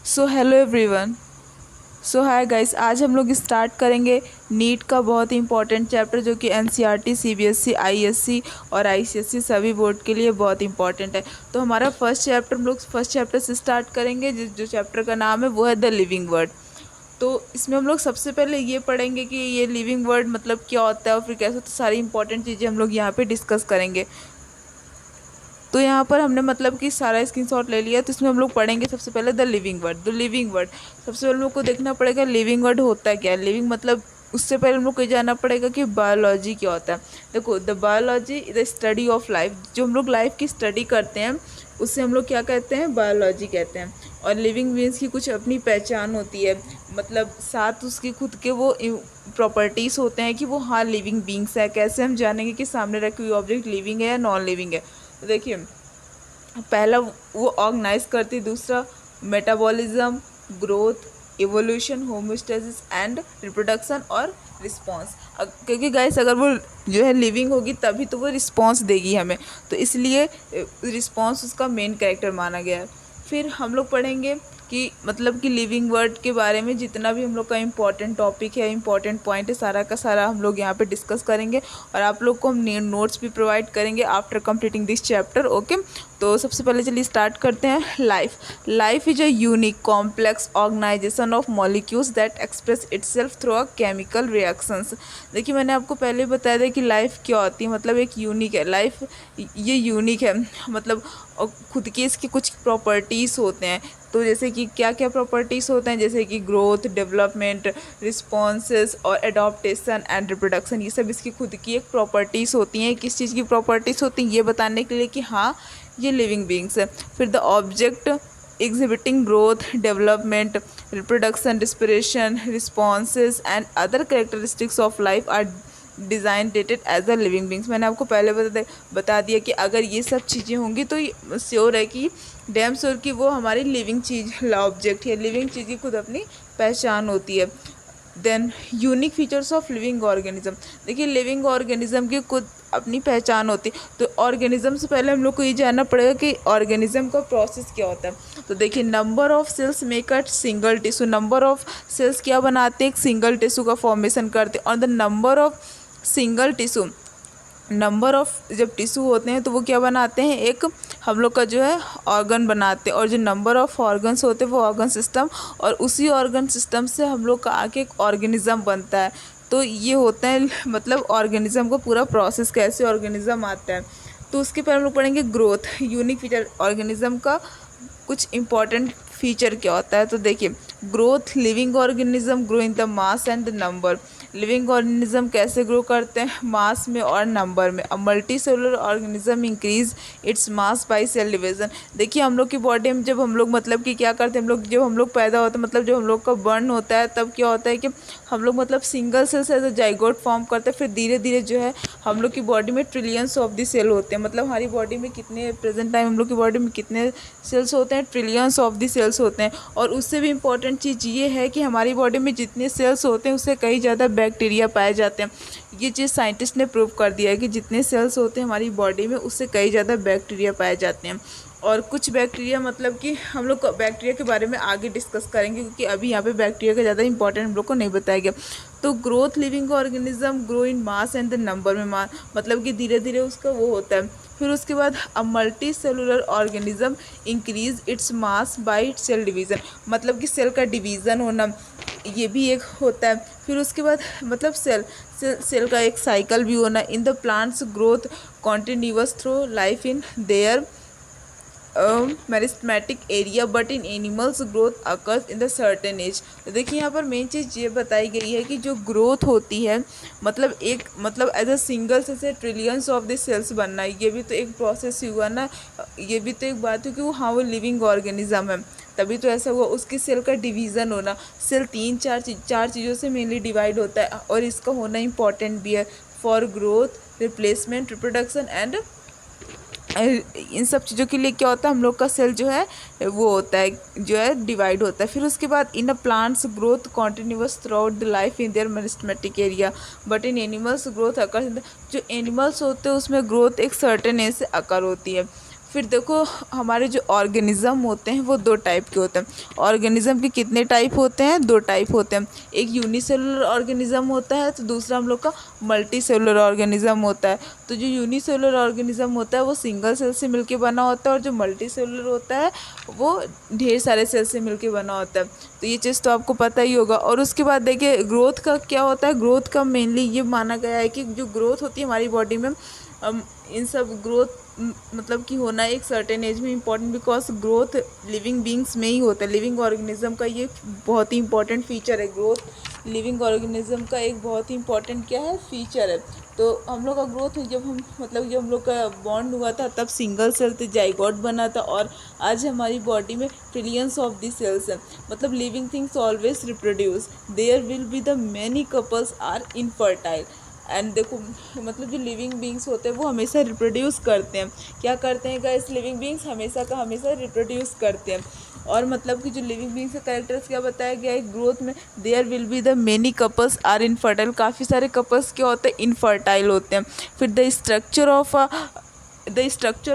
सो hello everyone. So hi guys, आज हम लोग स्टार्ट करेंगे नीट का बहुत ही इंपॉर्टेंट चैप्टर जो कि एनसीईआरटी, सीबीएसई, आईएससी और आईसीएसई सभी बोर्ड के लिए बहुत इंपॉर्टेंट है। तो हमारा फर्स्ट चैप्टर से स्टार्ट करेंगे। जो चैप्टर का नाम है वो है द लिविंग वर्ड। तो इसमें हम लोग सबसे पहले ये पढ़ेंगे कि ये लिविंग वर्ड मतलब क्या होता है और फिर कैसे होता है। सारी इंपॉर्टेंट चीज़ें हम लोग यहाँ पे डिस्कस करेंगे। तो यहाँ पर हमने मतलब कि सारा स्क्रीनशॉट ले लिया। तो इसमें हम लोग पढ़ेंगे सबसे पहले the living word. The living word सबसे पहले हम लोग को देखना पड़ेगा लिविंग वर्ड होता है क्या है। लिविंग मतलब उससे पहले हम लोग को ये जानना पड़ेगा कि बायोलॉजी क्या होता है। देखो, the biology the study of life. जो हम लोग लाइफ की स्टडी करते हैं उससे हम लोग क्या कहते हैं, बायोलॉजी कहते हैं। और लिविंग बीइंग्स की कुछ अपनी पहचान होती है, मतलब साथ उसकी खुद के वो प्रॉपर्टीज़ होते हैं कि वो हाँ लिविंग बीइंग्स है। कैसे हम जानेंगे कि सामने रखी हुई ऑब्जेक्ट लिविंग है या नॉन लिविंग है। तो देखिए, पहला वो ऑर्गेनाइज करती, दूसरा metabolism, growth, evolution, homeostasis and reproduction और रिस्पॉन्स। क्योंकि गाइस अगर वो जो है लिविंग होगी तभी तो वो रिस्पॉन्स देगी हमें, तो इसलिए रिस्पॉन्स उसका मेन कैरेक्टर माना गया है। फिर हम लोग पढ़ेंगे कि मतलब कि लिविंग वर्ड के बारे में जितना भी हम लोग का इम्पॉर्टेंट टॉपिक है, इम्पॉर्टेंट पॉइंट है, सारा का सारा हम लोग यहाँ पे डिस्कस करेंगे। और आप लोग को हम नोट्स भी प्रोवाइड करेंगे after completing this chapter. Okay, तो सबसे पहले चलिए स्टार्ट करते हैं। Life is a unique complex organisation of molecules that express itself through a chemical reactions. देखिए, मैंने आपको पहले बताया था कि लाइफ क्या होती है, मतलब एक यूनिक है लाइफ। ये यूनिक है मतलब और खुद की इसकी कुछ प्रॉपर्टीज़ होते हैं। तो जैसे कि क्या क्या प्रॉपर्टीज़ होते हैं, जैसे कि ग्रोथ, डेवलपमेंट, रिस्पॉन्सेस और एडॉप्टेशन एंड रिप्रोडक्शन, ये सब इसकी खुद की एक प्रॉपर्टीज़ होती हैं। किस चीज़ की प्रॉपर्टीज़ होती हैं ये बताने के लिए कि हाँ ये लिविंग बीइंग्स है। फिर the object exhibiting growth, development, reproduction, respiration, responses and other characteristics of life are designated as a living beings. मैंने आपको पहले बता दिया कि अगर ये सब चीज़ें होंगी तो श्योर है कि डैम श्योर कि वो हमारी लिविंग चीज़ ऑब्जेक्ट है। लिविंग चीज़ की खुद अपनी पहचान होती है। Then unique features of living organism. देखिए, लिविंग ऑर्गेनिज्म की खुद अपनी पहचान होती है। तो ऑर्गेनिज्म से पहले हम लोग को ये जानना पड़ेगा कि ऑर्गेनिज्म का प्रोसेस क्या होता है। तो देखिए, number of cells make a single tissue. Number of cells क्या बनाते हैं, एक सिंगल टिश्यू का फॉर्मेशन करते हैं। और the number of single tissue, number of जब टिश्यू होते हैं तो वो क्या बनाते हैं, एक हम लोग का जो है ऑर्गन बनाते हैं। और जो नंबर ऑफ ऑर्गन्स होते हैं वो ऑर्गन सिस्टम, और उसी ऑर्गन सिस्टम से हम लोग का आके एक ऑर्गेनिज्म बनता है। तो ये होता है मतलब ऑर्गेनिज्म का पूरा प्रोसेस, कैसे ऑर्गेनिज्म आता है। तो उसके पहले हम लोग पढ़ेंगे ग्रोथ, यूनिक फीचर ऑर्गेनिज्म का कुछ इंपॉर्टेंट फीचर क्या होता है। तो देखिए, growth, living organism grow in the mass and the number. Living organism grow ग्रो करते हैं, मास में और नंबर में। A multicellular organism increase its mass by cell division. देखिए, हम लोग की बॉडी में जब हम लोग मतलब कि क्या करते हैं, जब हम लोग पैदा होते हैं, मतलब जब हम लोग का बर्न होता है तब क्या होता है कि हम लोग मतलब सिंगल सेल से जाइगोट फॉर्म करते हैं। फिर धीरे धीरे जो है हम लोग की बॉडी में ट्रिलियंस ऑफ द सेल होते हैं। मतलब हमारी बॉडी में कितने प्रेजेंट टाइम हम लोग की बॉडी में कितने सेल्स होते हैं, ट्रिलियंस ऑफ द सेल्स होते हैं। और उससे भी इम्पॉर्टेंट चीज़ ये है कि हमारी बॉडी में जितने सेल्स होते हैं उससे कई ज़्यादा बैक्टीरिया पाए जाते हैं। ये चीज़ साइंटिस्ट ने प्रूव कर दिया है कि जितने सेल्स होते हैं हमारी बॉडी में उससे कई ज़्यादा बैक्टीरिया पाए जाते हैं। और कुछ बैक्टीरिया मतलब कि हम लोग बैक्टीरिया के बारे में आगे डिस्कस करेंगे, क्योंकि अभी यहाँ पे बैक्टीरिया का ज़्यादा इंपॉर्टेंट हम लोग को नहीं बताया गया। तो growth, living organism grow in mass and the number में, मतलब कि धीरे धीरे उसका वो होता है। फिर उसके बाद a multicellular organism increase its mass by its cell division, मतलब कि सेल का डिवीज़न होना ये भी एक होता है। फिर उसके बाद मतलब सेल का एक साइकिल भी होना। In the plants growth continuous through life in their meristematic area but in animals growth occurs in the certain age. तो देखिए, यहाँ पर मेन चीज़ ये बताई गई है कि जो ग्रोथ होती है मतलब एक मतलब एज अ सिंगल से ट्रिलियंस ऑफ द सेल्स बनना, ये भी तो एक प्रोसेस ही हुआ ना। ये भी तो एक बात है कि वो हाँ वो लिविंग ऑर्गेनिज्म है, तभी तो ऐसा हुआ। उसकी सेल का डिवीज़न होना, सेल चार चीज़ों से मेनली डिवाइड होता है, और इसका होना इम्पॉर्टेंट भी है for growth, replacement, reproduction and in सब चीज़ों के लिए क्या होता है, हम लोग का सेल जो है वो होता है जो है डिवाइड होता है। फिर उसके बाद in a plants growth continuous throughout the life in their meristematic area but in animals growth occur. जो एनिमल्स होते हैं उसमें ग्रोथ एक सर्टेन एज से अकर होती है। फिर देखो हमारे जो ऑर्गेनिज़म होते हैं वो 2 टाइप के होते हैं। ऑर्गेनिज़म के कितने टाइप होते हैं? 2 टाइप होते हैं। एक यूनिसेलुलर ऑर्गेनिज़म होता है, तो दूसरा हम लोग का मल्टी सेलुलर ऑर्गेनिज़म होता है। तो जो यूनिसेलुलर ऑर्गेनिज़म होता है वो सिंगल सेल से मिलके बना होता है, और जो मल्टी सेलुलर होता है वो ढेर सारे सेल से मिलके बना होता है। तो ये चीज़ तो आपको पता ही होगा। और उसके बाद देखिए ग्रोथ का क्या होता है। ग्रोथ का मेनली ये माना गया है कि जो ग्रोथ होती है हमारी बॉडी में, इन सब ग्रोथ मतलब कि होना एक सर्टेन एज में important, because growth living beings में ही होता है। लिविंग ऑर्गेनिज्म का ये बहुत ही इंपॉर्टेंट फीचर है। ग्रोथ लिविंग ऑर्गेनिज्म का एक बहुत ही इंपॉर्टेंट क्या है, फीचर है। तो हम लोग का ग्रोथ जब हम लोग का बॉन्ड हुआ था तब सिंगल सेल थे, जाइगोट बना था, और आज हमारी बॉडी में ट्रिलियंस ऑफ दी सेल्स हैं। मतलब living things always reproduce, there will be the many couples are infertile. And देखो मतलब जो लिविंग बींग्स होते हैं वो हमेशा रिप्रोड्यूस करते हैं। क्या करते हैं गाइस? लिविंग बींग्स हमेशा का हमेशा रिप्रोड्यूस करते हैं। और मतलब कि जो लिविंग बींग्स का कैरेक्टर्स क्या बताया गया है ग्रोथ में, there will be the many couples are infertile. काफ़ी सारे कपल्स क्या होते हैं? इनफर्टाइल होते हैं। फिर the structure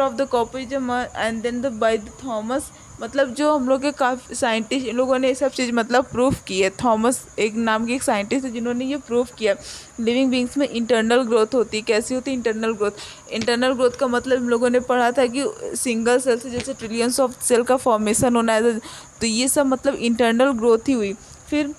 of the copoism and then the by the Thomas, मतलब जो हम लोग के काफ़ी साइंटिस्ट लोगों ने ये सब चीज़ मतलब प्रूफ की है। थॉमस एक नाम के एक साइंटिस्ट है जिन्होंने ये प्रूफ किया लिविंग बींग्स में इंटरनल ग्रोथ होती है। कैसी होती है इंटरनल ग्रोथ? इंटरनल ग्रोथ का मतलब हम लोगों ने पढ़ा था कि सिंगल सेल से जैसे ट्रिलियंस ऑफ सेल का फॉर्मेशन होना है, तो ये सब मतलब इंटरनल ग्रोथ ही हुई। फिर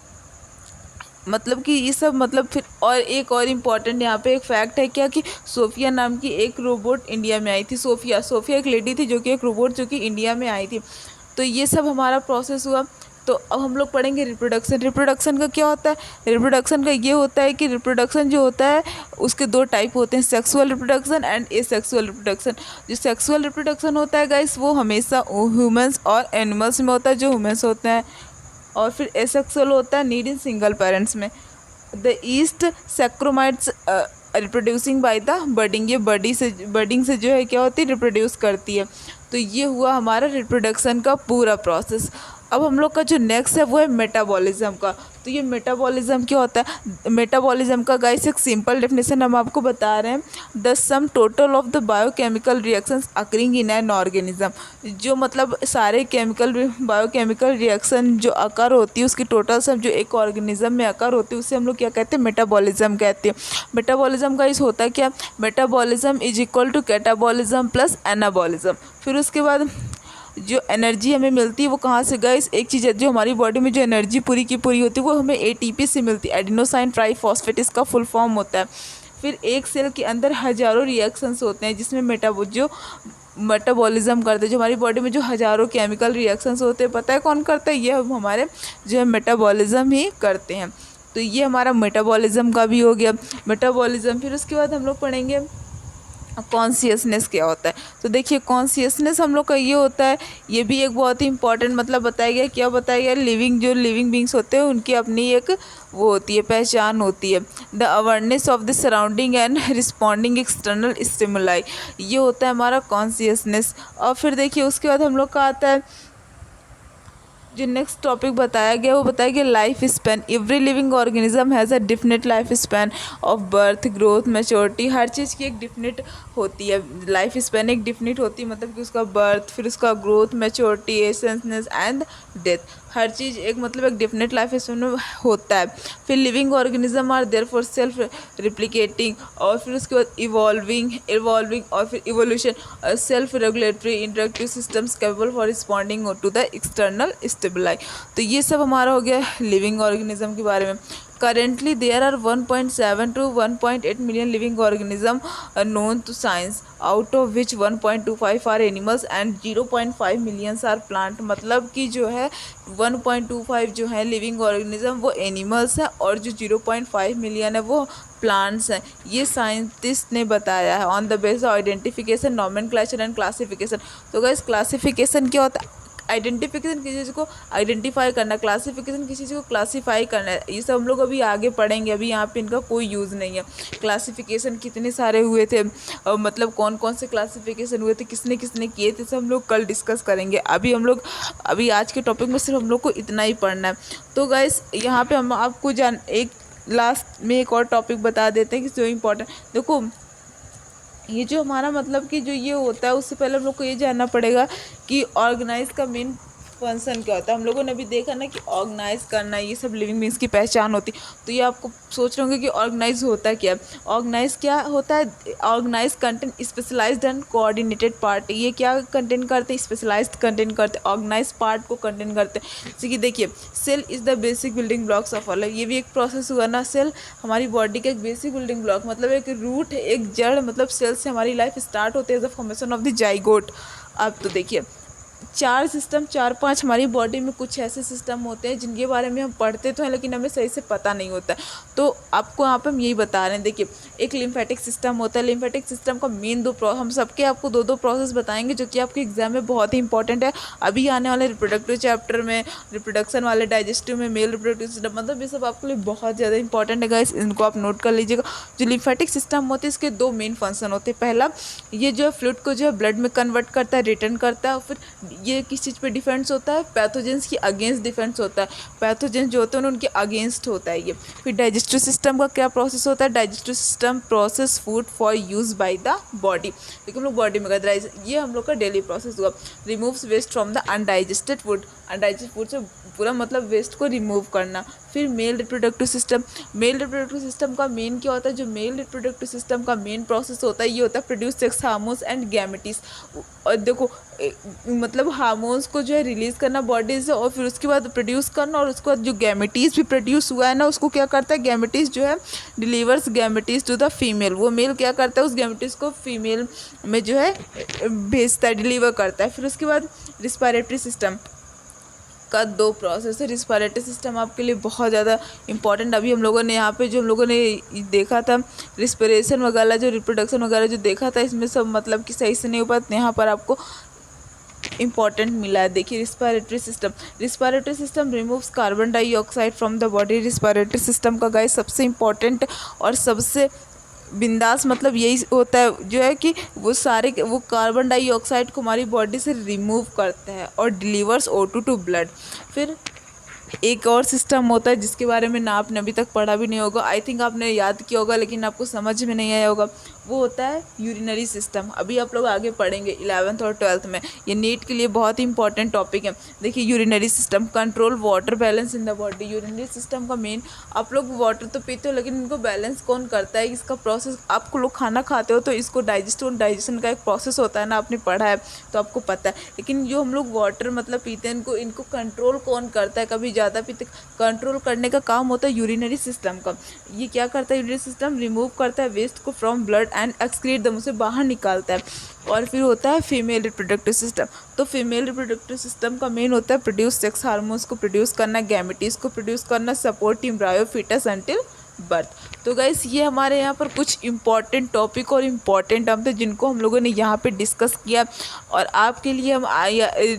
मतलब कि ये सब मतलब फिर और एक और इम्पॉर्टेंट यहाँ पे एक फैक्ट है क्या, कि सोफिया नाम की एक रोबोट इंडिया में आई थी। सोफिया एक लेडी थी जो कि एक रोबोट जो कि इंडिया में आई थी। तो ये सब हमारा प्रोसेस हुआ। तो अब हम लोग पढ़ेंगे रिप्रोडक्शन। रिप्रोडक्शन का क्या होता है? रिप्रोडक्शन का ये होता है कि रिप्रोडक्शन जो होता है उसके 2 टाइप होते हैं, sexual reproduction and asexual reproduction. जो सेक्सुअल रिप्रोडक्शन होता है गाइस वो हमेशा ह्यूमंस और एनिमल्स में होता है, जो ह्यूमंस होते हैं। और फिर एसेक्सुअल होता है नीड इन सिंगल पेरेंट्स में। The yeast Saccharomyces reproducing by the budding, ये बडिंग से जो है क्या होती है, रिप्रोड्यूस करती है। तो ये हुआ हमारा रिप्रोडक्शन का पूरा प्रोसेस। अब हम लोग का जो नेक्स्ट है वो है मेटाबॉलिज्म का। तो ये मेटाबॉलिज्म क्या होता है? मेटाबॉलिज्म का गाइस एक सिंपल डेफिनेशन हम आपको बता रहे हैं, the sum total of the biochemical reactions occurring in an organism. जो मतलब सारे बायोकेमिकल रिएक्शन जो अकर होती है उसकी टोटल सम जो एक ऑर्गेनिज्म में अकर होती है उसे हम लोग क्या कहते हैं? मेटाबॉलिज्म कहते हैं। मेटाबॉलिज्म गाइस होता है क्या? Metabolism is equal to catabolism plus anabolism. फिर उसके बाद जो एनर्जी हमें मिलती है वो कहाँ से गाइस? एक चीज़ है, जो हमारी बॉडी में जो एनर्जी पूरी की पूरी होती है वो हमें एटीपी से मिलती है, एडिनोसाइन ट्राइफॉस्फेट इसका फुल फॉर्म होता है। फिर एक सेल के अंदर हज़ारों रिएक्शंस होते हैं जिसमें मेटाबॉलिज्म करते हैं। जो हमारी बॉडी में जो हज़ारों केमिकल रिएक्शंस होते हैं, पता है कौन करता है? ये हमारे जो है मेटाबॉलिज्म ही करते हैं। तो ये हमारा मेटाबॉलिज्म का भी हो गया मेटाबॉलिज्म। फिर उसके बाद हम लोग पढ़ेंगे कॉन्शियसनेस क्या होता है। तो देखिए कॉन्शियसनेस हम लोग का ये होता है, ये भी एक बहुत ही इंपॉर्टेंट मतलब बताया गया। क्या बताया गया? लिविंग बींग्स होते हैं उनकी अपनी एक वो होती है, पहचान होती है। The awareness of the surrounding and responding external stimuli, ये होता है हमारा कॉन्शियसनेस। और फिर देखिए उसके बाद हम लोग का आता है जो नेक्स्ट टॉपिक बताया गया वो बताया गया life span. Every living organism has a definite life span of birth, growth, maturity. हर चीज़ की एक डिफिनेट होती है, लाइफ स्पैन एक डिफिनेट होती है, मतलब कि उसका बर्थ, फिर उसका ग्रोथ, मैच्योरिटी, एसेंसनेस एंड डेथ। हर चीज़ एक मतलब एक डिफिनेट लाइफ स्पैन में होता है। फिर living organism are there for self replicating, और फिर उसके बाद इवॉल्विंग और फिर evolution, self regulatory interactive systems capable for responding to the external stimuli. तो ये सब हमारा हो गया लिविंग ऑर्गेनिज्म के बारे में। Currently, there are 1.7 to 1.8 million living organisms known to science, out of which 1.25 are animals and 0.5 millions are plant। मतलब कि जो है 1.25 जो है लिविंग ऑर्गेनिज्म वो एनिमल्स हैं, और जो 0.5 मिलियन है वो प्लांट्स हैं। ये साइंटिस्ट ने बताया है on the base of identification, nomenclature and classification. तो गाइस क्लासिफिकेशन क्या होता है? आइडेंटिफिकेशन किसी चीज़ को आइडेंटिफाई करना, क्लासिफिकेशन किसी चीज़ को क्लासीफाई करना है। ये सब हम लोग अभी आगे पढ़ेंगे, अभी यहाँ पे इनका कोई यूज़ नहीं है। क्लासिफिकेशन कितने सारे हुए थे, मतलब कौन कौन से क्लासिफिकेशन हुए थे, किसने किसने किए थे, सब हम लोग कल डिस्कस करेंगे। अभी आज के टॉपिक में सिर्फ हम लोग को इतना ही पढ़ना है। तो गाइस यहाँ पे हम आपको एक लास्ट में एक और टॉपिक बता देते हैं कि जो इम्पोर्टेंट। देखो ये जो हमारा मतलब कि जो ये होता है, उससे पहले हम लोग को ये जानना पड़ेगा कि ऑर्गेनाइज का मेन फंक्शन क्या होता है। हम लोगों ने भी देखा ना कि ऑर्गेनाइज करना, ये सब लिविंग बींग्स की पहचान होती। तो ये आपको सोच रहे होंगे कि ऑर्गेनाइज होता क्या है। ऑर्गेनाइज क्या होता है? Organise content specialised and coordinated part. ये क्या कंटेंट करते हैं? स्पेशलाइज्ड कंटेंट करते हैं, ऑर्गेनाइज पार्ट को कंटेंट करते हैं। जैसे कि देखिए, cell is the basic building blocks of all. ये भी एक प्रोसेस हुआ ना। सेल हमारी बॉडी का एक बेसिक बिल्डिंग ब्लॉक, मतलब एक रूट, एक जड़, मतलब सेल से हमारी लाइफ स्टार्ट होती है as the formation of the zygote. अब तो देखिए, चार पांच हमारी बॉडी में कुछ ऐसे सिस्टम होते हैं जिनके बारे में हम पढ़ते तो हैं लेकिन हमें सही से पता नहीं होता है। तो आपको यहाँ पे हम यही बता रहे हैं। देखिए, एक लिम्फेटिक सिस्टम होता है। लिम्फेटिक सिस्टम का मेन हम सबके आपको दो प्रोसेस बताएंगे जो कि आपके एग्जाम में बहुत ही इंपॉर्टेंट है। अभी आने वाले रिप्रोडक्टिव चैप्टर में, रिप्रोडक्शन वाले डाइजेस्टिव में, मेल रिप्रोडक्टिव सिस्टम, मतलब ये सब आपके लिए बहुत ज़्यादा इंपॉर्टेंट है गाइस, इनको आप नोट कर लीजिएगा। जो लिम्फेटिक सिस्टम होते हैं इसके दो मेन फंक्शन होते हैं। पहला, ये जो है फ्लूइड को जो है ब्लड में कन्वर्ट करता है, रिटर्न करता है। और फिर ये किस चीज़ पे डिफेंस होता है? पैथोजेंस की अगेंस्ट डिफेंस होता है। पैथोजेंस जो होते हैं उनके अगेंस्ट होता है ये। फिर डाइजेस्टिव सिस्टम का क्या प्रोसेस होता है? Digestive system process food for use by the body. लेकिन हम लोग बॉडी में करते हैं, ये हम लोग का डेली प्रोसेस हुआ। Removes waste from the undigested food. Undigested food से पूरा मतलब वेस्ट को रिमूव करना। फिर male reproductive system. Male reproductive system का मेन क्या होता है? जो मेल रिप्रोडक्टिव सिस्टम का मेन प्रोसेस होता है ये होता है produce sex hormones and gametes. और देखो, मतलब हार्मोन्स को जो है रिलीज़ करना बॉडी से, और फिर उसके बाद प्रोड्यूस करना, और उसके बाद जो गैमेटीज भी प्रोड्यूस हुआ है ना, उसको क्या करता है? गैमेटीज जो है डिलीवर्स गैमेटीज टू द फीमेल। वो मेल क्या करता है? उस गैमेटीज को फीमेल में जो है भेजता है, डिलीवर करता है। फिर उसके बाद रिस्पायरेटरी सिस्टम का दो प्रोसेस है। रिस्पायरेटरी सिस्टम आपके लिए बहुत ज़्यादा इंपॉर्टेंट। अभी हम लोगों ने यहाँ पे जो हम लोगों ने देखा था रिस्पिरेशन वगैरह, जो रिप्रोडक्शन वगैरह जो देखा था, इसमें सब मतलब कि सही से नहीं हो पाता। यहाँ पर आपको इंपॉर्टेंट मिला है। देखिए, respiratory system. Respiratory system removes carbon dioxide from the body. Respiratory system का गाइस सबसे इंपॉर्टेंट और सबसे बिंदास मतलब यही होता है जो है कि वो कार्बन डाइऑक्साइड को हमारी बॉडी से रिमूव करता है और डिलीवर्स O2 टू ब्लड। फिर एक और सिस्टम होता है जिसके बारे में ना आपने अभी तक पढ़ा भी नहीं होगा, आई थिंक आपने याद किया होगा लेकिन आपको समझ में नहीं आया होगा। वो होता है यूरिनरी सिस्टम। अभी आप लोग आगे पढ़ेंगे 11th और 12th में। ये नीट के लिए बहुत ही इंपॉर्टेंट टॉपिक है। देखिए, urinary system control water balance in the body. Urinary system का मेन, आप लोग वाटर तो पीते हो लेकिन इनको बैलेंस कौन करता है? इसका प्रोसेस, आपको लोग खाना खाते हो तो इसको डाइजेशन का एक प्रोसेस होता है ना, आपने पढ़ा है तो आपको पता है। लेकिन जो हम लोग वाटर मतलब पीते हैं, इनको कंट्रोल कौन करता है? कभी ज़्यादा पीते, कंट्रोल करने का काम होता है यूरिनरी सिस्टम का। ये क्या करता है? यूरिनरी सिस्टम रिमूव करता है वेस्ट को फ्रॉम ब्लड एंड एक्सक्रीट दम, उसे बाहर निकालता है। और फिर होता है फीमेल रिप्रोडक्टिव सिस्टम। तो फीमेल रिप्रोडक्टिव सिस्टम का मेन होता है प्रोड्यूस सेक्स हार्मोन्स को प्रोड्यूस करना, गैमेटीज को प्रोड्यूस करना, support embryo foetus until birth. तो गाइस, ये हमारे यहाँ पर कुछ इंपॉर्टेंट टॉपिक और इम्पॉर्टेंट टर्म थे जिनको हम लोगों ने यहाँ पे डिस्कस किया। और आपके लिए हम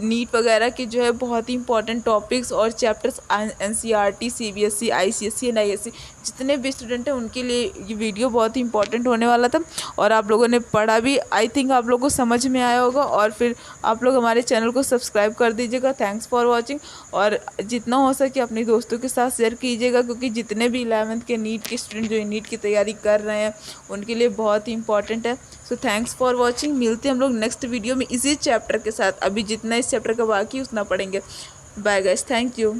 नीट वगैरह के जो है बहुत ही इंपॉर्टेंट टॉपिक्स और chapters NCERT, CBSE, ICSE and ISC जितने भी स्टूडेंट हैं उनके लिए ये वीडियो बहुत ही इंपॉर्टेंट होने वाला था। और आप लोगों ने पढ़ा भी, आई थिंक आप लोगों को समझ में आया होगा। और फिर आप लोग हमारे चैनल को सब्सक्राइब कर दीजिएगा। Thanks for watching. और जितना हो सके अपने दोस्तों के साथ शेयर कीजिएगा, क्योंकि जितने भी 11th के नीट के स्टूडेंट जो नीट की तैयारी कर रहे हैं उनके लिए बहुत ही इंपॉर्टेंट है। So thanks for watching. मिलते हैं हम लोग नेक्स्ट वीडियो में इसी चैप्टर के साथ। अभी जितना इस चैप्टर का बाकी उतना पढ़ेंगे। Bye guys, thank you.